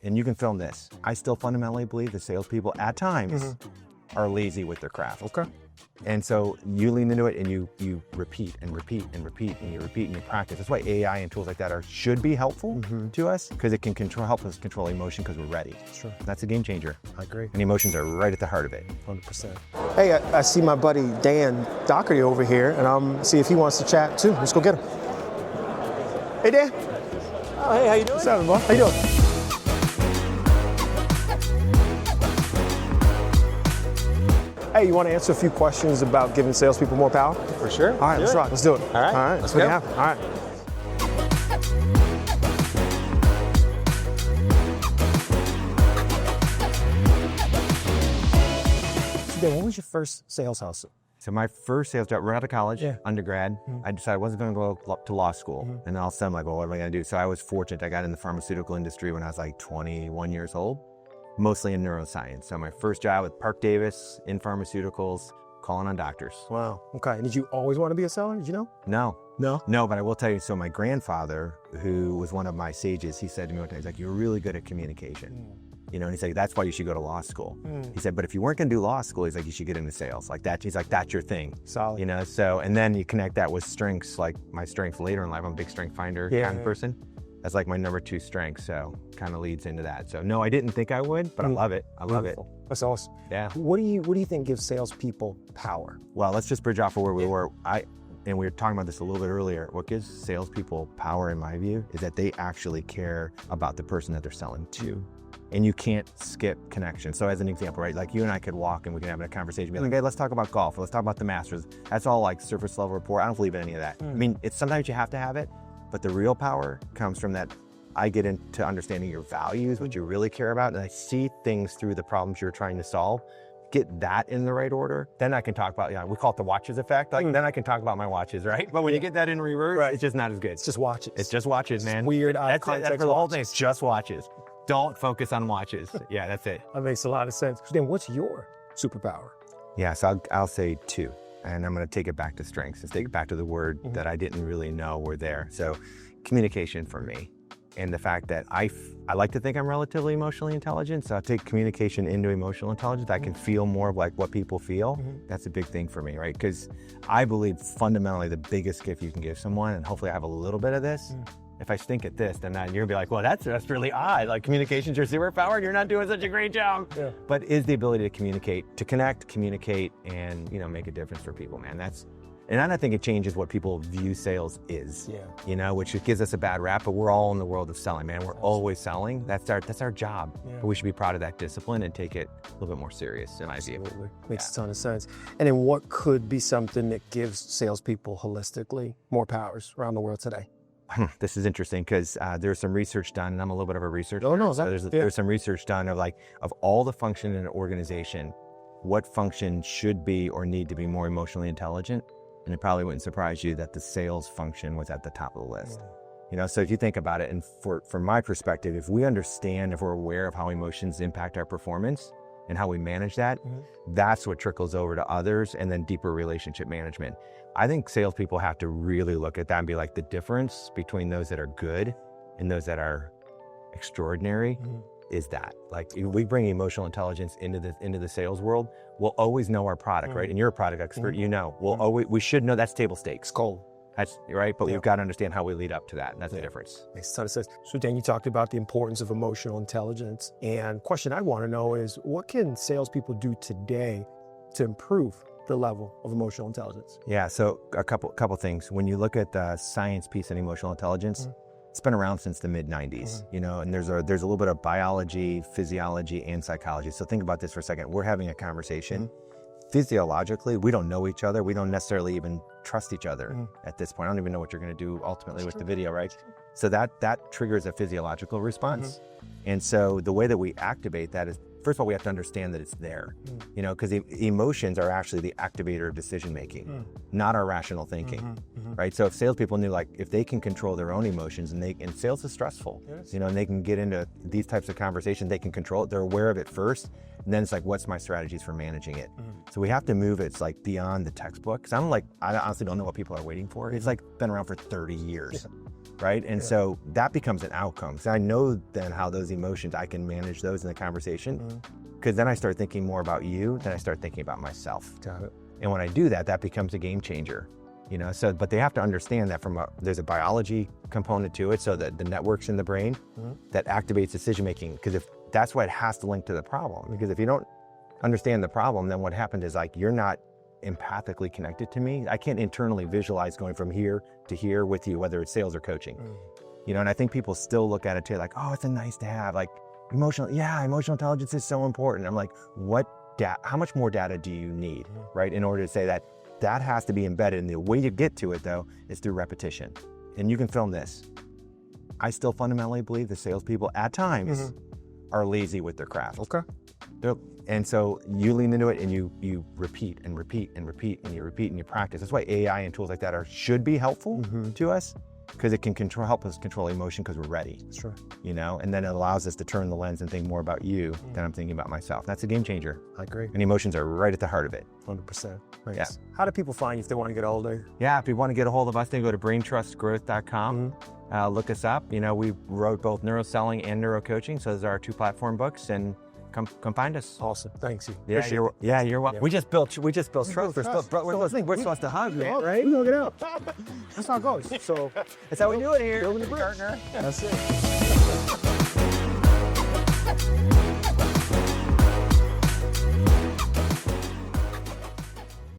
and you can film this, I still fundamentally believe that salespeople at times are lazy with their craft. Okay. And so you lean into it and you repeat and repeat and repeat and you repeat and you practice. That's why AI and tools like that should be helpful to us, because it can help us control emotion because we're ready. Sure. That's a game changer. I agree. And emotions are right at the heart of it. 100%. Hey, I see my buddy Dan Docherty over here, and I'm see if he wants to chat too. Let's go get him. Hey, Dan. Oh, hey, how you doing? What's up, bro? How you doing? Hey, you want to answer a few questions about giving salespeople more power? For sure. All right, let's rock. Let's do it. All right. All right. Let's go. go. All right. So Dan, what was your first sales hustle? So my first sales job, right out of college, undergrad, I decided I wasn't going to go to law school. And all of a sudden I'm like, well, what am I going to do? So I was fortunate. I got in the pharmaceutical industry when I was like 21 years old, mostly in neuroscience. So my first job with Park Davis in pharmaceuticals, calling on doctors. Wow. Okay. Did you always want to be a seller? Did you know? No, but I will tell you, so my grandfather, who was one of my sages, he said to me one time, he's like, you're really good at communication. You know, and he said, that's why you should go to law school. He said, but if you weren't going to do law school, he's like, you should get into sales. Like that, he's like, that's your thing. Solid. You know, so, and then you connect that with strengths, like my strength later in life. I'm a big strength finder kind of person. That's like my number 2 strength, so kind of leads into that. So no, I didn't think I would, but I love it. I love it. That's awesome. Yeah. What do you think gives salespeople power? Well, let's just bridge off of where we were. And we were talking about this a little bit earlier. What gives salespeople power, in my view, is that they actually care about the person that they're selling to. And you can't skip connection. So as an example, right, like you and I could walk and we can have a conversation, be like, hey, let's talk about golf, or let's talk about the Masters. That's all like surface level rapport. I don't believe in any of that. I mean, it's sometimes you have to have it, but the real power comes from that I get into understanding your values, what you really care about, and I see things through the problems you're trying to solve. Get that in the right order, then I can talk about, we call it the watches effect. Like then I can talk about my watches, right? But when you get that in reverse, it's just not as good. It's just watches. It's just watches, man. Weird, that's for the whole thing. It's just watches. Don't focus on watches. Yeah, that's it. That makes a lot of sense. Then what's your superpower? Yeah, so I'll say 2. And I'm going to take it back to strengths. Let's take it back to the word that I didn't really know were there. So communication for me. And the fact that I like to think I'm relatively emotionally intelligent, so I take communication into emotional intelligence. I can feel more of like what people feel. That's a big thing for me, right? Because I believe fundamentally the biggest gift you can give someone, and hopefully I have a little bit of this, if I stink at this, then you're gonna be like, well, that's really odd. Like communication's your superpower and you're not doing such a great job. Yeah. But is the ability to communicate, to connect, communicate, and make a difference for people, man. And I think it changes what people view sales is, which gives us a bad rap, but we're all in the world of selling, man. We're always selling. That's our job. Yeah. But we should be proud of that discipline and take it a little bit more serious, in my view. Absolutely. Makes a ton of sense. And then what could be something that gives salespeople holistically more powers around the world today? This is interesting because there's some research done, and I'm a little bit of a researcher. Oh, no, there's some research done of all the function in an organization, what function should be or need to be more emotionally intelligent. And it probably wouldn't surprise you that the sales function was at the top of the list. So if you think about it, and from my perspective, if we understand, if we're aware of how emotions impact our performance and how we manage that, that's what trickles over to others, and then deeper relationship management. I think salespeople have to really look at that and be like, the difference between those that are good and those that are extraordinary is that. Like, if we bring emotional intelligence into the sales world, we'll always know our product, right? And you're a product expert, we should know that's table stakes. Cold. That's right, but we've got to understand how we lead up to that, and that's the difference. Makes a ton of sense. So Dan, you talked about the importance of emotional intelligence, and question I want to know is, what can salespeople do today to improve the level of emotional intelligence? Yeah, so a couple things. When you look at the science piece in emotional intelligence, it's been around since the mid-90s, and there's a little bit of biology, physiology, and psychology. So think about this for a second. We're having a conversation. Physiologically, we don't know each other. We don't necessarily even trust each other at this point. I don't even know what you're going to do ultimately with the video, right? So that triggers a physiological response. And so the way that we activate that is, first of all, we have to understand that it's there, because emotions are actually the activator of decision-making, not our rational thinking, right? So if salespeople knew, like, if they can control their own emotions, and sales is stressful, and they can get into these types of conversations, they can control it, they're aware of it first, and then it's like, what's my strategies for managing it? So we have to move it's like beyond the textbook. Cause I honestly don't know what people are waiting for. It's like been around for 30 years. right? And so that becomes an outcome. So I know then how those emotions, I can manage those in the conversation, because then I start thinking more about you, then I start thinking about myself. Got it. And when I do that, that becomes a game changer, you know? So, but they have to understand that there's a biology component to it, so that the networks in the brain that activates decision-making, because if that's what has to link to the problem, because if you don't understand the problem, then what happened is like, you're not empathically connected to me. I can't internally visualize going from here to here with you, whether it's sales or coaching. You know, and I think people still look at it too, like, oh, it's a nice to have, like emotional intelligence is so important. I'm like, how much more data do you need, right? In order to say that has to be embedded. And the way you get to it though, is through repetition. And you can film this. I still fundamentally believe the salespeople at times are lazy with their craft. Okay. And so you lean into it and you repeat and repeat and repeat and you repeat and you practice. That's why AI and tools like that should be helpful to us, because it can help us control emotion because we're ready. Sure. You know, and then it allows us to turn the lens and think more about you than I'm thinking about myself. That's a game changer. I agree. And emotions are right at the heart of it. 100%. Nice. Yeah. How do people find you if they want to get a hold of you? Yeah, if you want to get a hold of us, then go to braintrustgrowth.com. Look us up. You know, we wrote both neuroselling and neurocoaching, so those are our 2 platform books, and come find us. Awesome. Thanks. Yeah, you're welcome. Yeah. We just built trust. We're supposed to hug, man, right? We're going to get out. That's how it goes. So That's how we do it here. building the bridge. Partner. That's it.